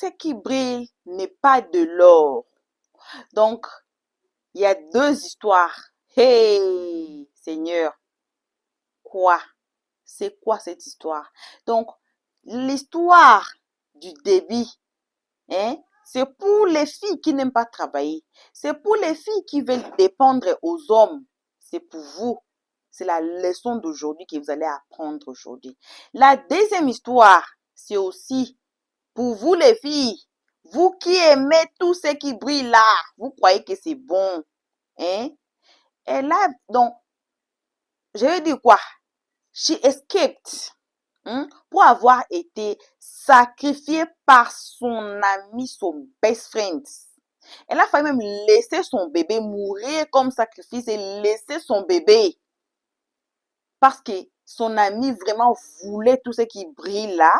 ce qui brille n'est pas de l'or. Donc, il y a deux histoires. Hey, Seigneur, quoi? C'est quoi cette histoire? Donc, l'histoire du débit, hein, c'est pour les filles qui n'aiment pas travailler. C'est pour les filles qui veulent dépendre aux hommes. C'est pour vous. C'est la leçon d'aujourd'hui que vous allez apprendre aujourd'hui. La deuxième histoire, c'est aussi pour vous les filles. Vous qui aimez tout ce qui brille là, vous croyez que c'est bon. Hein? Et là, donc, je vais dire quoi? She escaped, pour avoir été sacrifiée par son ami, son best friend. Elle a failli même laisser son bébé mourir comme sacrifice et laisser son bébé. Parce que son ami vraiment voulait tout ce qui brille là.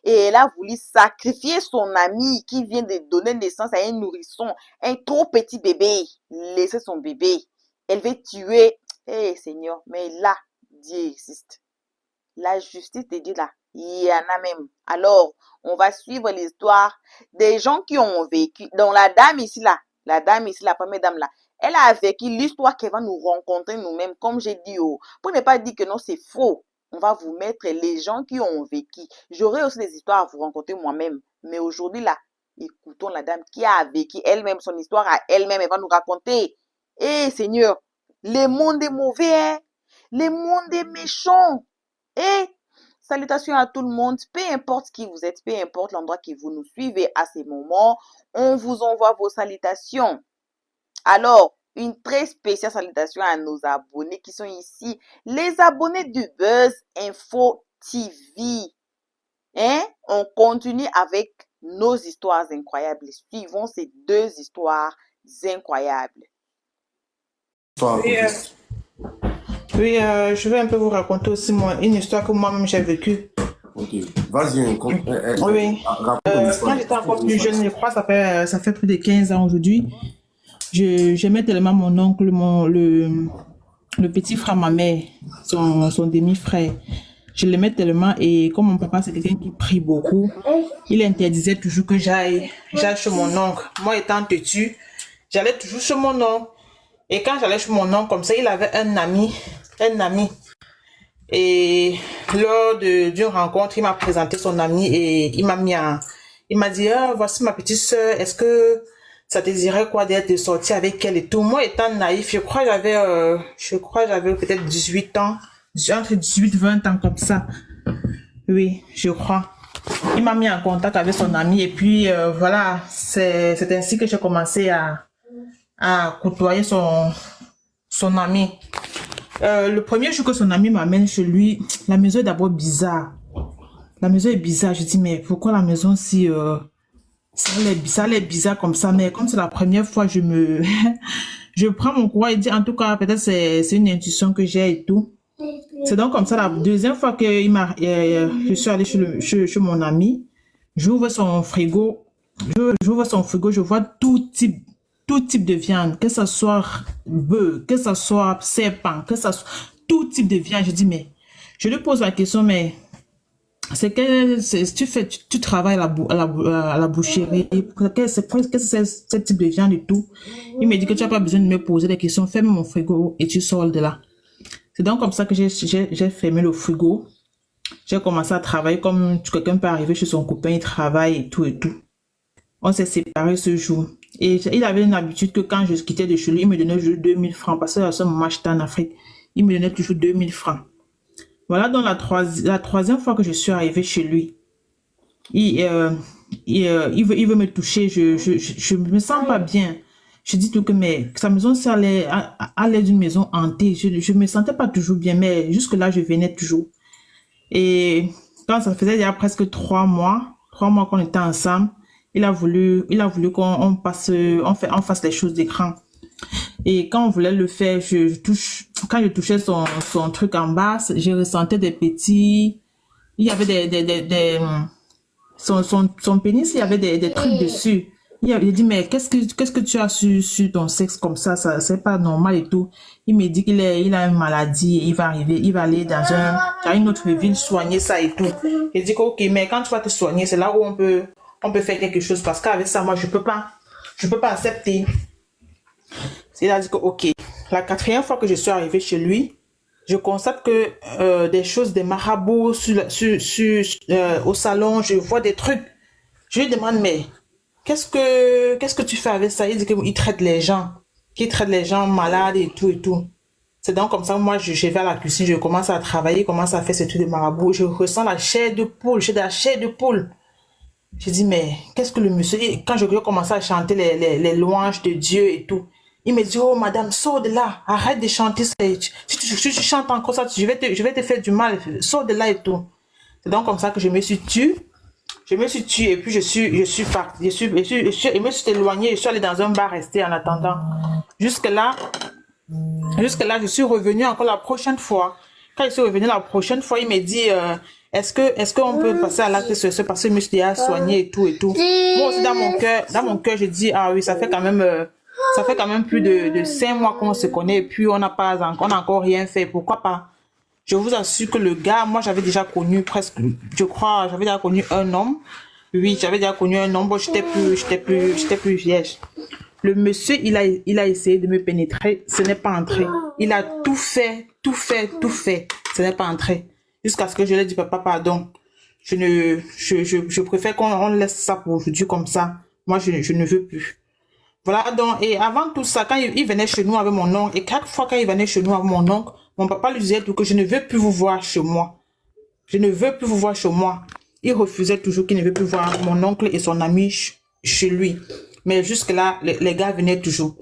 Et elle a voulu sacrifier son ami qui vient de donner naissance à un nourrisson, un trop petit bébé. Laisser son bébé. Elle veut tuer. Eh Seigneur, mais là, Dieu existe. La justice de Dieu là, il y en a même. Alors, on va suivre l'histoire des gens qui ont vécu. Donc, la dame ici là, la première dame là, elle a vécu l'histoire qu'elle va nous rencontrer nous-mêmes, comme j'ai dit. Pour ne pas dire que non, c'est faux. On va vous mettre les gens qui ont vécu. J'aurai aussi des histoires à vous rencontrer moi-même. Mais aujourd'hui là, écoutons la dame qui a vécu elle-même son histoire à elle-même. Elle va nous raconter. Eh Seigneur, le monde est mauvais, hein? Le monde est méchant. Et salutations à tout le monde, peu importe qui vous êtes, peu importe l'endroit que vous nous suivez à ces moments, on vous envoie vos salutations. Alors, une très spéciale salutation à nos abonnés qui sont ici, les abonnés du Buzz Info TV. Hein? On continue avec nos histoires incroyables. Suivons ces deux histoires incroyables. Oui, je vais un peu vous raconter aussi une histoire que moi-même j'ai vécue. Ok, vas-y, Oui. Quand j'étais encore plus jeune, je crois que ça fait plus de 15 ans aujourd'hui, j'aimais tellement mon oncle, le petit frère, ma mère, son demi-frère. Je l'aimais tellement et comme mon papa c'est quelqu'un qui prie beaucoup, il interdisait toujours que j'aille chez mon oncle. Moi étant têtue, j'allais toujours chez mon oncle. Et quand j'allais chez mon oncle comme ça, il avait un ami. Et lors d'une rencontre, il m'a présenté son ami et il m'a dit, ah, voici ma petite soeur, est-ce que ça te dirait quoi d'être sortie avec elle et tout. Moi étant naïf, je crois que j'avais peut-être 18 ans, entre 18 et 20 ans comme ça. Oui, je crois. Il m'a mis en contact avec son ami et puis voilà, c'est ainsi que j'ai commencé à côtoyer son ami. Le premier jour que son ami m'amène chez lui, la maison est d'abord bizarre. La maison est bizarre. Je dis, mais pourquoi la maison si... ça allait bizarre comme ça, mais comme c'est la première fois, je prends mon courage et dis, en tout cas, peut-être c'est une intuition que j'ai et tout. C'est donc comme ça, la deuxième fois que je suis allée chez mon ami, j'ouvre son frigo, je vois tout type de viande, que ce soit bœuf, que ce soit serpent, que ce soit tout type de viande. Je dis, mais je lui pose la question, mais tu travailles à la boucherie, qu'est-ce que c'est ce type de viande et tout. Il me dit que tu n'as pas besoin de me poser des questions, ferme mon frigo et tu sors de là. C'est donc comme ça que j'ai fermé le frigo. J'ai commencé à travailler comme quelqu'un peut arriver chez son copain, il travaille et tout et tout. On s'est séparés ce jour. Et il avait une habitude que quand je quittais de chez lui, il me donnait toujours 2000 francs. Parce que à ce moment, j'étais en Afrique. Il me donnait toujours 2000 francs. Voilà, donc la troisième fois que je suis arrivée chez lui, il veut me toucher. Je me sens pas bien. Je dis tout que mais sa maison, ça allait d'une maison hantée. Je me sentais pas toujours bien, mais jusque là, je venais toujours. Et quand ça faisait déjà presque 3 mois qu'on était ensemble, il a voulu qu'on fasse les choses d'écran. Et quand on voulait le faire, quand je touchais son truc en bas, je ressentais des petits, il y avait son pénis, il y avait des trucs dessus. Il a dit, mais qu'est-ce que tu as sur ton sexe comme ça c'est pas normal et tout. Il me dit qu'il a une maladie, il va aller dans une autre ville soigner ça et tout. Il dit que, ok, mais quand tu vas te soigner, c'est là où on peut faire quelque chose parce qu'avec ça, moi, je peux pas accepter. Il a dit que, ok, la 4e fois que je suis arrivée chez lui, je constate que des choses, des marabouts au salon, je vois des trucs. Je lui demande, mais qu'est-ce que tu fais avec ça? Il dit qu'il traite les gens, qu'il traite les gens malades et tout et tout. C'est donc comme ça, moi, je vais à la cuisine, je commence à travailler, commence à faire ce truc de marabout. Je ressens la chair de poule, j'ai de la chair de poule. Je dis, mais qu'est-ce que le monsieur... Et quand je commence à chanter les louanges de Dieu et tout, il me dit, oh madame, sors de là, arrête de chanter ça. Si tu chantes encore ça, je vais te faire du mal, sors de là et tout. C'est donc comme ça que je me suis tue. Je me suis tue et puis je suis partie. Je me suis éloignée, je suis allée dans un bar rester en attendant. Jusque là, je suis revenue encore la prochaine fois. Quand je suis revenue la prochaine fois, il me dit, est-ce qu'on peut passer à l'acte sur ce parce que je me suis déjà soignée et tout et tout. Moi aussi dans mon cœur, je dis, ah oui, ça fait quand même plus de 5 mois qu'on se connaît et puis on n'a encore rien fait. Pourquoi pas? Je vous assure que le gars, moi j'avais déjà connu presque, je crois, j'avais déjà connu un homme. Oui, j'avais déjà connu un homme. Bon, j'étais plus vierge. Le monsieur, il a essayé de me pénétrer, ce n'est pas entré. Il a tout fait, ce n'est pas entré. Jusqu'à ce que je lui ai dit, papa, pardon. Je préfère qu'on laisse ça pour aujourd'hui comme ça. Moi, je ne veux plus. Voilà, donc, et avant tout ça, quand il venait chez nous avec mon oncle, et chaque fois quand il venait chez nous avec mon oncle, mon papa lui disait tout que je ne veux plus vous voir chez moi. Je ne veux plus vous voir chez moi. Il refusait toujours qu'il ne veut plus voir mon oncle et son ami chez lui. Mais jusque-là, les gars venaient toujours.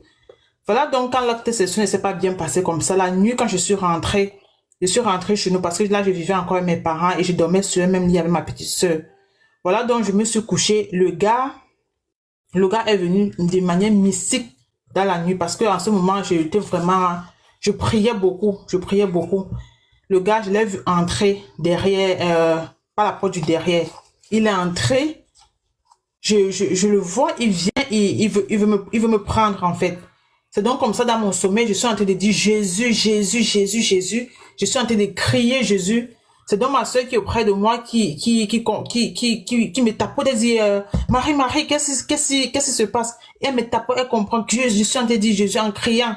Voilà donc quand l'acte de session ne s'est pas bien passé comme ça. La nuit, quand je suis rentrée chez nous parce que là, je vivais encore avec mes parents et je dormais sur le même lit avec ma petite soeur. Voilà donc je me suis couchée. Le gars est venu de manière mystique dans la nuit parce que en ce moment, je priais beaucoup. Le gars, je l'ai vu entrer derrière, par la porte du derrière. Il est entré. Je le vois, il vient, il veut me prendre en fait. C'est donc comme ça dans mon sommeil, je suis en train de dire Jésus, Jésus, Jésus, Jésus. Je suis en train de crier Jésus. C'est donc ma soeur qui est auprès de moi qui me tapote et dit Marie, qu'est-ce qui se passe? Et elle me tapote, elle comprend que je suis en train de dire Jésus en criant.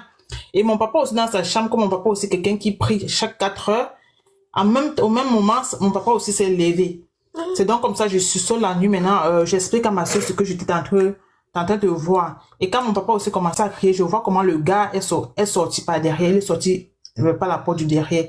Et mon papa aussi dans sa chambre, comme mon papa aussi quelqu'un qui prie chaque 4 heures. Au même moment, mon papa aussi s'est levé. C'est donc comme ça, je suis seule la nuit maintenant. J'explique à ma soeur ce que j'étais en train de voir. Et quand mon papa aussi commençait à crier, je vois comment le gars est sorti par derrière. Il est sorti par la porte du derrière.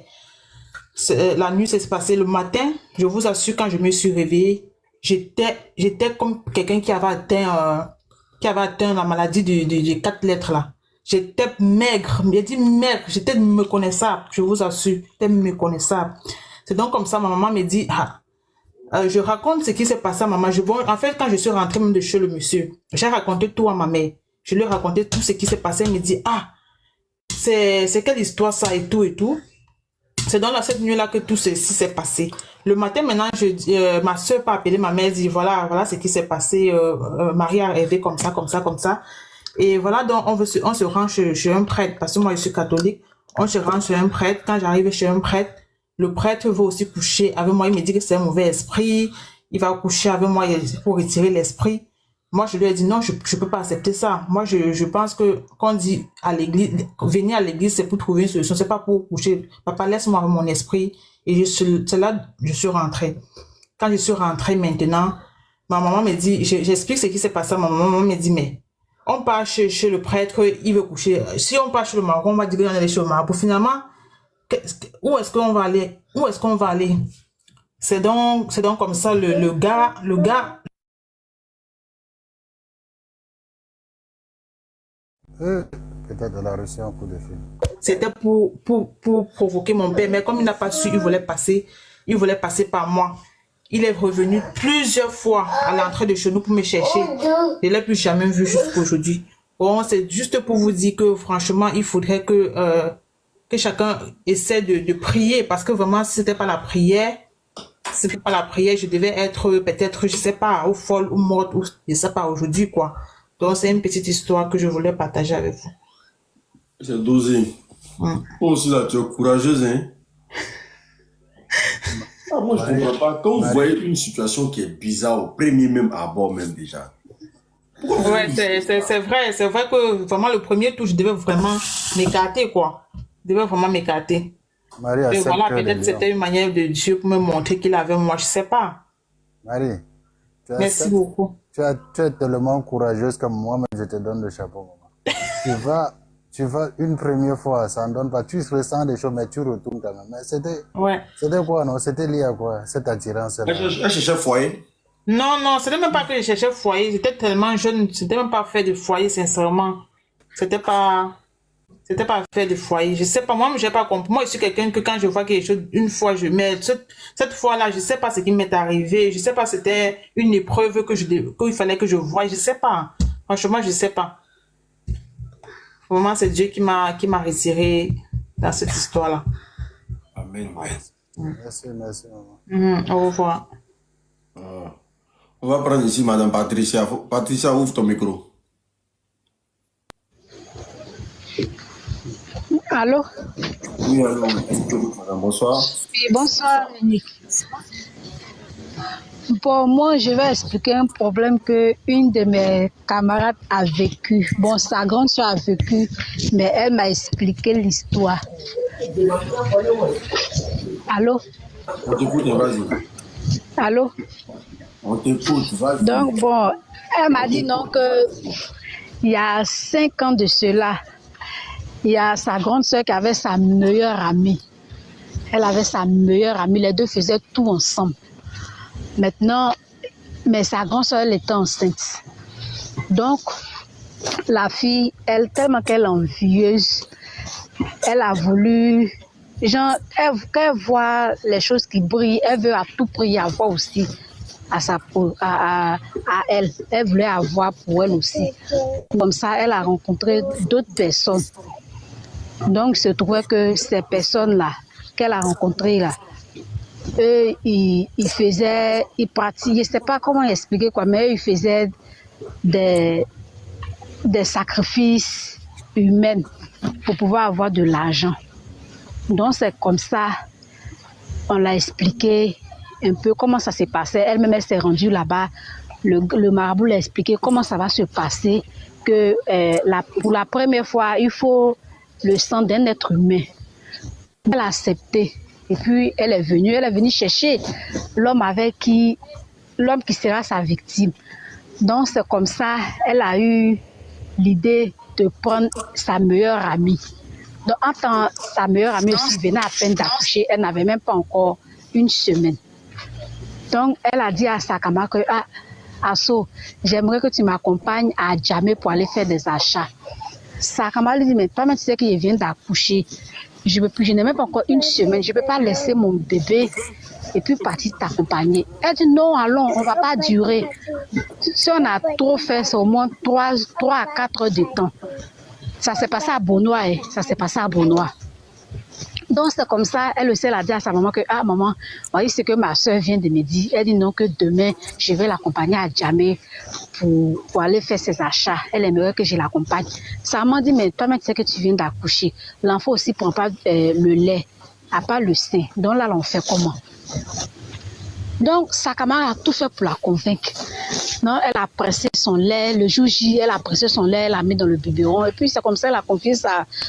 La nuit s'est passée. Le matin, je vous assure, quand je me suis réveillée, j'étais comme quelqu'un qui avait atteint la maladie de 4 lettres là. J'étais maigre. J'ai dit maigre. J'étais méconnaissable. Je vous assure. J'étais méconnaissable. C'est donc comme ça, ma maman me dit, je raconte ce qui s'est passé à maman. En fait, quand je suis rentrée même de chez le monsieur, j'ai raconté tout à ma mère. Je lui ai raconté tout ce qui s'est passé. Elle me dit, c'est quelle histoire ça et tout et tout. C'est dans cette nuit-là que tout ceci s'est passé. Le matin, maintenant, ma soeur a appelé ma mère, dit, voilà ce qui s'est passé. Marie a rêvé comme ça. Et voilà, donc on se rend chez un prêtre, parce que moi je suis catholique. On se rend chez un prêtre. Quand j'arrive chez un prêtre, le prêtre veut aussi coucher avec moi. Il me dit que c'est un mauvais esprit. Il va coucher avec moi pour retirer l'esprit. Moi, je lui ai dit non, je peux pas accepter ça. Moi, je pense que quand on dit à l'église, venir à l'église, c'est pour trouver une solution. C'est pas pour coucher. Papa, laisse-moi avec mon esprit. Et c'est là, je suis rentrée. Quand je suis rentrée maintenant, ma maman me dit, j'explique ce qui s'est passé. Ma maman me dit, mais on part chez le prêtre, il veut coucher. Si on part chez le marabout, on va dire qu'on est allé chez le marabout. Finalement, où est-ce qu'on va aller? C'est donc comme ça, le gars. Peut-être elle a reçu un coup de fil. C'était pour provoquer mon père, mais comme il n'a pas su, il voulait passer par moi. Il est revenu plusieurs fois à l'entrée de chez nous pour me chercher. Je ne l'ai plus jamais vu jusqu'à aujourd'hui. Bon, c'est juste pour vous dire que franchement, il faudrait que chacun essaie de prier, parce que vraiment, si c'était pas la prière, je devais être peut-être, je sais pas, ou folle ou morte, ou je sais pas aujourd'hui quoi. Donc c'est une petite histoire que je voulais partager avec vous. C'est dosé. Oh, aussi là, tu es courageuse, hein? Ah, moi, je ne comprends pas. Quand vous voyez une situation qui est bizarre au premier même abord, même déjà. Ouais, c'est vrai que vraiment le premier tour, je devais vraiment m'écarter, quoi. Je devais vraiment m'écarter. Marie, Et accepte voilà, les peut-être lions. c'était une manière de Dieu pour me montrer qu'il avait moi, je sais pas. Marie, tu Merci acceptes. beaucoup. Tu es tellement courageuse comme moi, mais je te donne le chapeau, maman. Tu vas une première fois, ça ne donne pas. Tu ressens des choses, mais tu retournes quand même. Mais Ouais. c'était quoi, non? C'était lié à quoi, cette attirance-là? Elle cherchait foyer. Non, c'était même pas que je cherchais foyer. J'étais tellement jeune, c'était même pas fait de foyer, sincèrement. C'était pas fait de foyer. Je sais pas, moi, j'ai pas compris. Moi, je suis quelqu'un que quand je vois quelque chose, une fois, mais cette fois-là, je sais pas ce qui m'est arrivé. Je sais pas, c'était une épreuve qu'il fallait que je voie. Je sais pas. Franchement, je sais pas. Vraiment, c'est Dieu qui m'a retiré dans cette histoire-là. Amen. Merci, maman. Au revoir. On va prendre ici Madame Patricia. Patricia, ouvre ton micro. Allô? Oui, alors, madame, bonsoir. Oui, bonsoir, Nick. Bon, moi, je vais expliquer un problème que une de mes camarades a vécu. Bon, sa grande soeur a vécu, mais elle m'a expliqué l'histoire. Allô? On t'écoute, vas-y. Allô? On t'écoute, vas-y. Donc, bon, elle m'a dit non que il y a 5 ans de cela, il y a sa grande soeur qui avait sa meilleure amie. Elle avait sa meilleure amie, les deux faisaient tout ensemble. Maintenant, mais sa grande soeur, elle était enceinte. Donc, la fille, elle, tellement qu'elle est envieuse, elle a voulu, genre, quand elle voit les choses qui brillent, elle veut à tout prix avoir aussi à elle. Elle voulait avoir pour elle aussi. Comme ça, elle a rencontré d'autres personnes. Donc, il se trouvait que ces personnes-là, qu'elle a rencontrées là, eux, ils pratiquaient, je ne sais pas comment expliquer quoi, mais eux, ils faisaient des sacrifices humains pour pouvoir avoir de l'argent. Donc, c'est comme ça, on l'a expliqué un peu comment ça s'est passé. Elle-même, elle s'est rendue là-bas. Le marabout l'a expliqué comment ça va se passer, que pour la première fois, il faut le sang d'un être humain. Elle a accepté. Et puis, elle est venue chercher l'homme qui sera sa victime. Donc, c'est comme ça, elle a eu l'idée de prendre sa meilleure amie. Donc, en tant que sa meilleure amie aussi venait à peine d'accoucher, elle n'avait même pas encore une semaine. Donc, elle a dit à sa camarade que, Asso, j'aimerais que tu m'accompagnes à Djamé pour aller faire des achats. Sa camarade lui dit, mais toi-même, tu sais que je viens d'accoucher. Je n'ai même pas encore une semaine. Je ne peux pas laisser mon bébé et puis partir t'accompagner. Elle dit non, allons, on ne va pas durer. Si on a trop fait, c'est au moins 3 à 4 heures de temps. Ça s'est passé à Bonois. Donc c'est comme ça, elle aussi elle a dit à sa maman que maman, voyez ce que ma soeur vient de me dire. Elle dit non, que demain je vais l'accompagner à Djamé pour aller faire ses achats. Elle aimerait que je l'accompagne. Sa maman dit mais toi-même tu sais que tu viens d'accoucher. L'enfant aussi ne prend pas le lait, à part le sein. Donc là on fait comment? Donc sa camarade a tout fait pour la convaincre. Non, elle a pressé son lait, le jour J, elle a pressé son lait, elle l'a mis dans le biberon. Et puis c'est comme ça qu'elle a confié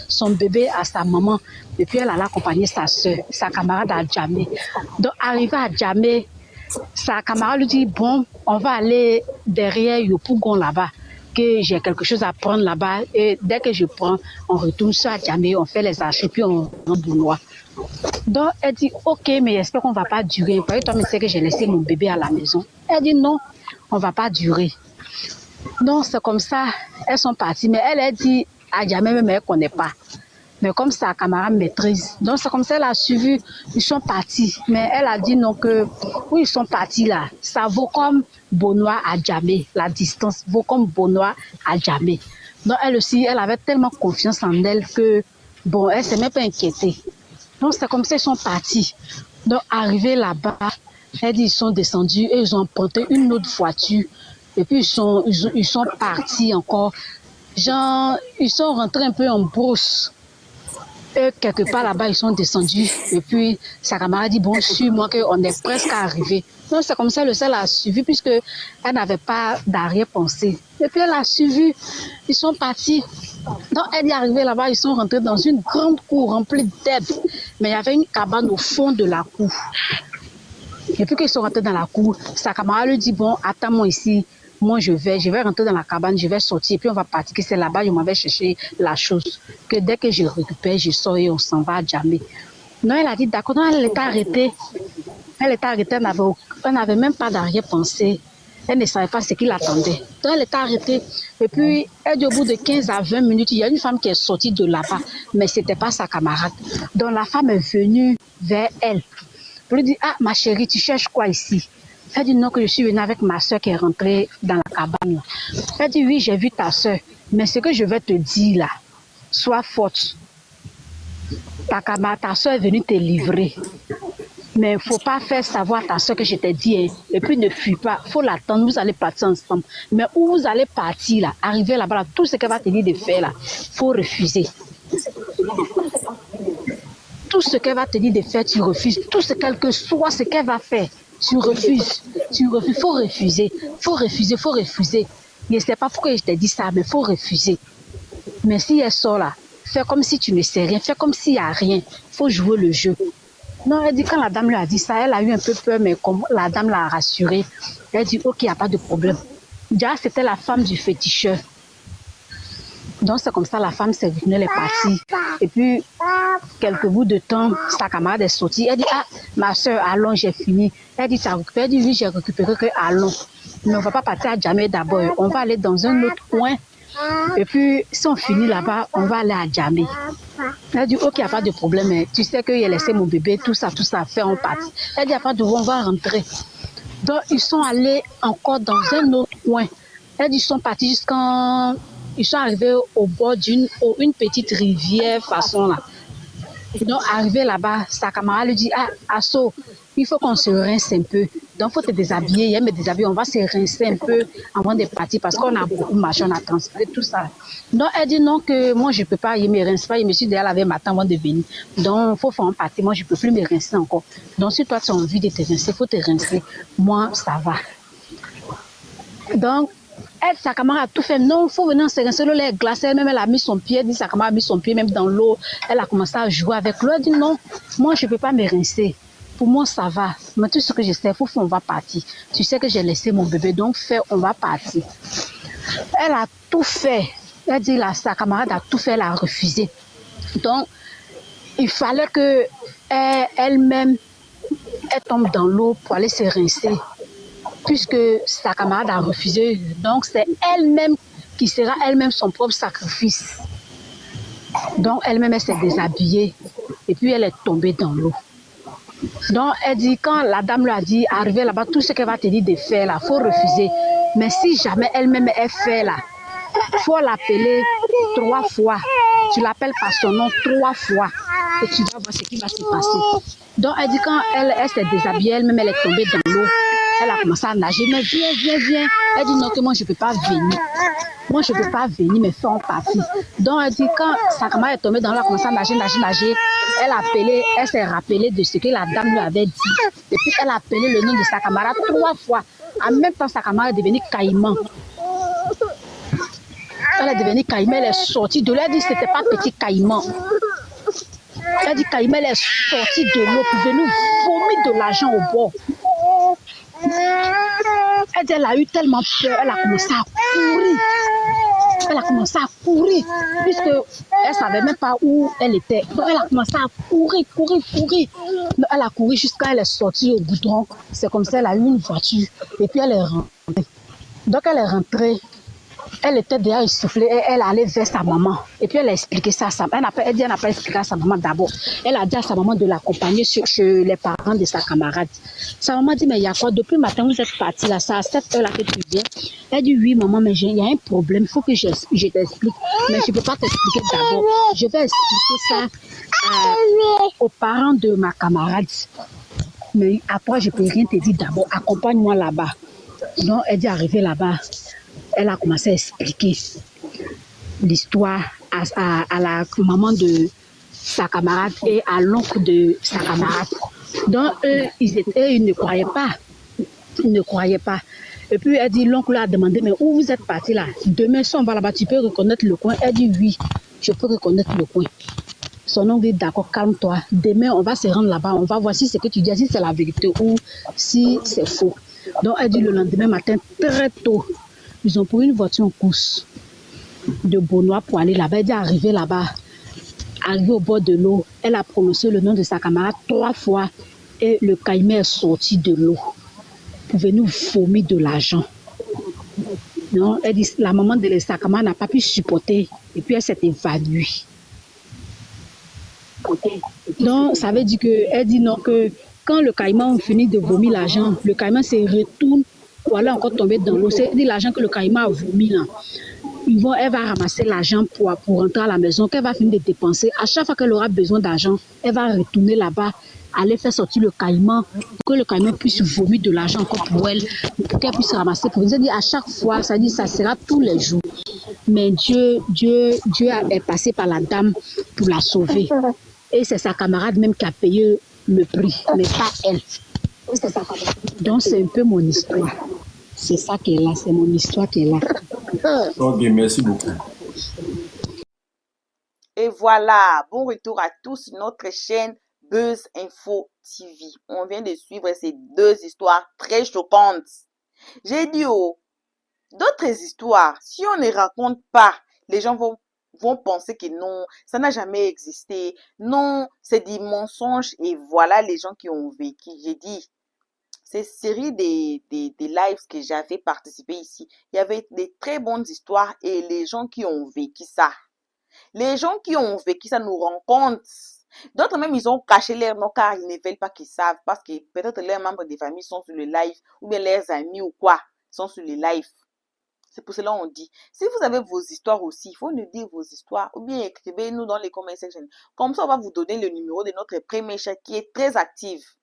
son bébé à sa maman. Et puis elle a accompagné sa soeur, sa camarade à Djamé. Donc arrivée à Djamé, sa camarade lui dit bon, on va aller derrière Yopougon là-bas, que j'ai quelque chose à prendre là-bas. Et dès que je prends, on retourne sur Djamé, on fait les achats, puis on rentre Bonois. Donc elle dit ok, mais j'espère qu'on ne va pas durer. Parce que toi, tu sais que j'ai laissé mon bébé à la maison. Elle dit non, on ne va pas durer. Donc c'est comme ça, elles sont parties. Mais elle dit à Djamé, même elle ne connaît pas. Mais comme sa camarade maîtrise. Donc c'est comme ça, elle a suivi, ils sont partis. Mais elle a dit non, que où ils sont partis là, ça vaut comme Bonois à Djamé. La distance vaut comme Bonois à Djamé. Donc elle aussi, elle avait tellement confiance en elle que, bon, elle ne s'est même pas inquiétée. Donc c'est comme ça, ils sont partis. Donc arrivés là-bas, elle dit ils sont descendus et ils ont emprunté une autre voiture. Et puis ils sont partis encore. Genre, ils sont rentrés un peu en brousse. eux, quelque part là-bas, ils sont descendus. Et puis, sa camarade dit, bon, suis-moi qu'on est presque arrivé. Donc, c'est comme ça, le sel a suivi, puisqu'elle n'avait pas d'arrière-pensée. Et puis, elle a suivi. Ils sont partis. Donc, elle est arrivée là-bas, ils sont rentrés dans une grande cour remplie d'herbes. Mais il y avait une cabane au fond de la cour. Et puis qu'ils sont rentrés dans la cour, sa camarade lui dit, bon, attends-moi ici. Moi, je vais rentrer dans la cabane, je vais sortir, puis on va partir, que c'est là-bas, je m'en vais chercher la chose. Que dès que je récupère, je sors et on s'en va à Djamé. Non, elle a dit, d'accord, non, elle était arrêtée. Elle était arrêtée, elle n'avait même pas d'arrière-pensée. Elle ne savait pas ce qui l'attendait. Donc, elle était arrêtée. Et puis, elle dit, au bout de 15 à 20 minutes, il y a une femme qui est sortie de là-bas, mais ce n'était pas sa camarade. Donc, la femme est venue vers elle. Pour lui dire, ah, ma chérie, tu cherches quoi ici? Elle dit non, que je suis venue avec ma soeur qui est rentrée dans la cabane. Elle dit oui, j'ai vu ta soeur. Mais ce que je vais te dire là, sois forte. Ta soeur est venue te livrer. Mais il ne faut pas faire savoir à ta soeur que je t'ai dit. Hein. Et puis ne fuis pas. Il faut l'attendre, vous allez partir ensemble. Mais où vous allez partir là, arriver là-bas, là, tout ce qu'elle va te dire de faire là, il faut refuser. Tout ce qu'elle va te dire de faire, tu refuses. Tout ce quel que soit ce qu'elle va faire. Tu refuses, faut refuser, faut refuser. Je ne sais pas pourquoi je t'ai dit ça, mais il faut refuser. Mais si elle sort là, fais comme si tu ne sais rien, fais comme s'il n'y a rien, il faut jouer le jeu. Non, elle dit quand la dame lui a dit ça, elle a eu un peu peur, mais comme la dame l'a rassurée, elle dit ok, il n'y a pas de problème. Déjà, c'était la femme du féticheur. Donc c'est comme ça, la femme s'est venue, elle est partie. Et puis, quelques bouts de temps, sa camarade est sortie. Elle dit, ah, ma soeur, allons, j'ai fini. Elle dit, t'as récupéré? Elle dit, oui, j'ai récupéré, que allons. Mais on ne va pas partir à Djamé d'abord. On va aller dans un autre coin. Et puis, si on finit là-bas, on va aller à Djamé. Elle dit, ok, il n'y a pas de problème. Mais tu sais qu'il a laissé mon bébé, tout ça, fait, on part. Elle dit, il n'y a pas de problème, on va rentrer. Donc, ils sont allés encore dans un autre coin. Elle dit, ils sont partis jusqu'en... Ils sont arrivés au bord d'une petite rivière façon là. Donc, arrivé là-bas, sa camarade lui dit, ah, Asso, il faut qu'on se rince un peu. Donc, il faut te déshabiller. Elle me déshabille, on va se rincer un peu avant de partir parce qu'on a beaucoup marché, on a transporté tout ça. Donc, elle dit non, que moi, je ne peux pas, il ne me rince pas. Je me suis dit, elle avait matin avant de venir. Donc, il faut faire un partir. Moi, je ne peux plus me rincer encore. Donc, si toi, tu as envie de te rincer, il faut te rincer. Moi, ça va. Donc, elle, sa camarade a tout fait. Non, il faut venir se rincer. L'eau est glacée. Elle-même, elle a mis son pied. Elle dit, sa camarade a mis son pied même dans l'eau. Elle a commencé à jouer avec l'eau. Elle dit, non, moi, je ne peux pas me rincer. Pour moi, ça va. Mais tout ce que je sais, il faut qu'on va partir. Tu sais que j'ai laissé mon bébé, donc fais, on va partir. Elle a tout fait. Elle dit, là, sa camarade a tout fait, elle a refusé. Donc, il fallait que elle-même, elle tombe dans l'eau pour aller se rincer. Puisque sa camarade a refusé, donc c'est elle-même qui sera elle-même son propre sacrifice. Donc elle-même, elle s'est déshabillée et puis elle est tombée dans l'eau. Donc elle dit, quand la dame lui a dit, arrivez là-bas, tout ce qu'elle va te dire de faire là, il faut refuser. Mais si jamais elle-même elle fait là, il faut l'appeler 3 fois. Tu l'appelles par son nom 3 fois et tu vas voir ce qui va se passer. Donc elle dit, quand elle s'est déshabillée, elle-même elle est tombée dans l'eau. Elle a commencé à nager, mais viens. Elle dit non, que moi je ne peux pas venir. Moi je ne peux pas venir, mais fais en partie. Donc elle dit, quand sa camarade est tombée dans l'eau, elle a commencé à nager. Elle s'est rappelée de ce que la dame lui avait dit. Et puis elle a appelé le nom de sa camarade 3 fois. En même temps, sa camarade est devenue caïman. Elle est devenue caïman, elle est sortie de l'eau. Elle dit que ce n'était pas petit caïman. Elle dit caïman, elle est sortie de l'eau pour venir vomir de l'argent au bord. Elle a eu tellement peur, elle a commencé à courir. Puisque elle ne savait même pas où elle était. Donc elle a commencé à courir. Elle a couru jusqu'à elle est sortie au goudron. C'est comme ça, elle a eu une voiture. Et puis elle est rentrée. Donc elle est rentrée. Elle était déjà essoufflée et elle allait vers sa maman. Et puis elle a expliqué ça à sa maman. Elle n'a pas expliqué à sa maman d'abord. Elle a dit à sa maman de l'accompagner chez les parents de sa camarade. Sa maman dit, mais il y a quoi? Depuis le matin, vous êtes parti là, ça à 7 heures là que tu viens. Elle dit, oui maman, mais il y a un problème, il faut que je t'explique. Mais je ne peux pas t'expliquer d'abord. Je vais expliquer ça aux parents de ma camarade. Mais après, je ne peux rien te dire d'abord. Accompagne-moi là-bas. Donc elle dit, arrivée là-bas. Elle a commencé à expliquer l'histoire à la maman de sa camarade et à l'oncle de sa camarade. Donc, eux, ils ne croyaient pas. Ils ne croyaient pas. Et puis, elle dit, l'oncle a demandé, mais où vous êtes parti là? Demain, si on va là-bas, tu peux reconnaître le coin? Elle dit, oui, je peux reconnaître le coin. Son oncle dit, d'accord, calme-toi. Demain, on va se rendre là-bas. On va voir si ce que tu dis, si c'est la vérité ou si c'est faux. Donc, elle dit, le lendemain matin, très tôt, ils ont pris une voiture en course de Beaunois pour aller là-bas. Elle dit, arrivé là-bas, arrivé au bord de l'eau, elle a prononcé le nom de sa camarade 3 fois et le caïman est sorti de l'eau pour venir vomir de l'argent. Non, elle dit, la maman de sa camarade n'a pas pu supporter et puis elle s'est évanouie. Donc, ça veut dire que, elle dit non, que quand le caïman finit de vomir l'argent, le caïman se retourne pour aller encore tomber dans l'eau. C'est l'argent que le caïman a vomi là. Elle va ramasser l'argent pour rentrer à la maison, qu'elle va finir de dépenser. À chaque fois qu'elle aura besoin d'argent, elle va retourner là-bas, aller faire sortir le caïman, pour que le caïman puisse vomir de l'argent encore pour elle, pour qu'elle puisse ramasser. Pour dire à chaque fois, ça dit ça sera tous les jours. Mais Dieu est passé par la dame pour la sauver. Et c'est sa camarade même qui a payé le prix, mais pas elle. Donc c'est un peu mon histoire. C'est ça qui est là, c'est mon histoire qui est là. Ok, merci beaucoup. Et voilà, bon retour à tous sur notre chaîne Buzz Info TV. On vient de suivre ces 2 histoires très choquantes. J'ai dit, d'autres histoires, si on ne raconte pas, les gens vont penser que non, ça n'a jamais existé. Non, c'est des mensonges. Et voilà les gens qui ont vécu. J'ai dit, cette série des lives que j'avais participé ici, il y avait des très bonnes histoires et les gens qui ont vécu ça. Les gens qui ont vécu ça nous rendent compte. D'autres même, ils ont caché leur nom car ils ne veulent pas qu'ils savent parce que peut-être leurs membres de famille sont sur le live ou bien leurs amis ou quoi sont sur le live. C'est pour cela qu'on dit, si vous avez vos histoires aussi, il faut nous dire vos histoires ou bien écrivez-nous dans les comment section. Comme ça, on va vous donner le numéro de notre premier chat qui est très actif.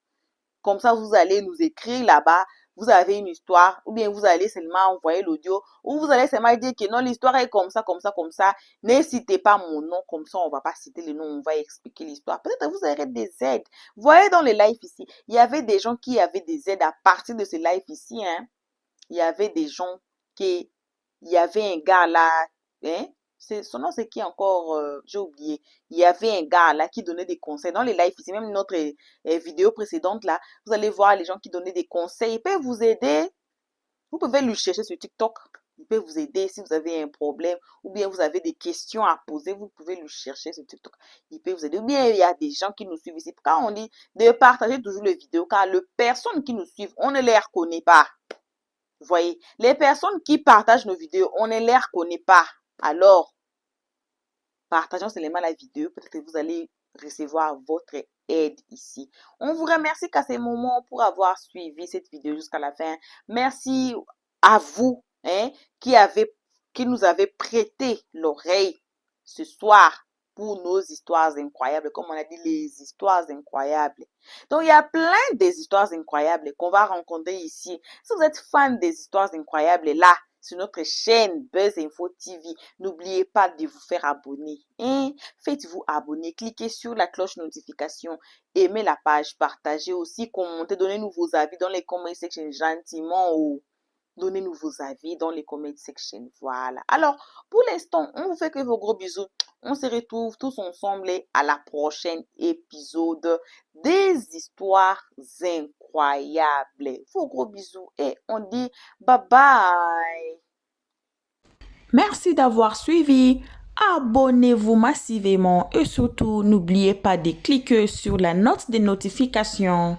Comme ça, vous allez nous écrire là-bas, vous avez une histoire, ou bien vous allez seulement envoyer l'audio, ou vous allez seulement dire que non, l'histoire est comme ça, comme ça, comme ça. N'hésitez pas mon nom, comme ça, on va pas citer le nom, on va expliquer l'histoire. Peut-être vous aurez des aides. Vous voyez dans les lives ici, il y avait des gens qui avaient des aides à partir de ce live ici, hein. Il y avait des gens il y avait un gars là, hein. Son nom c'est qui encore, j'ai oublié. Il y avait un gars là qui donnait des conseils dans les lives ici, même notre vidéo précédente là, vous allez voir les gens qui donnaient des conseils. Ils peuvent vous aider. Vous pouvez lui chercher sur TikTok. Il peut vous aider si vous avez un problème ou bien vous avez des questions à poser. Vous pouvez lui chercher sur TikTok. Il peut vous aider. Ou bien il y a des gens qui nous suivent ici. Quand on dit de partager toujours les vidéos, car les personnes qui nous suivent, on ne les reconnaît pas. Vous voyez, les personnes qui partagent nos vidéos, on ne les reconnaît pas. Alors, partageons seulement la vidéo. Peut-être que vous allez recevoir votre aide ici. On vous remercie qu'à ce moment pour avoir suivi cette vidéo jusqu'à la fin. Merci à vous qui nous avez prêté l'oreille ce soir pour nos histoires incroyables. Comme on a dit, les histoires incroyables. Donc, il y a plein des histoires incroyables qu'on va rencontrer ici. Si vous êtes fan des histoires incroyables, là, sur notre chaîne Buzz Info TV, n'oubliez pas de vous faire abonner. Faites-vous abonner, cliquez sur la cloche notification, aimez la page, partagez aussi, commentez, donnez-nous vos avis dans les comment section gentiment ou donnez-nous vos avis dans les comment section. Voilà. Alors, pour l'instant, on vous fait que vos gros bisous. On se retrouve tous ensemble à la prochaine épisode des histoires incroyables. Vos gros bisous et on dit bye bye. Merci d'avoir suivi. Abonnez-vous massivement et surtout n'oubliez pas de cliquer sur la note de notification.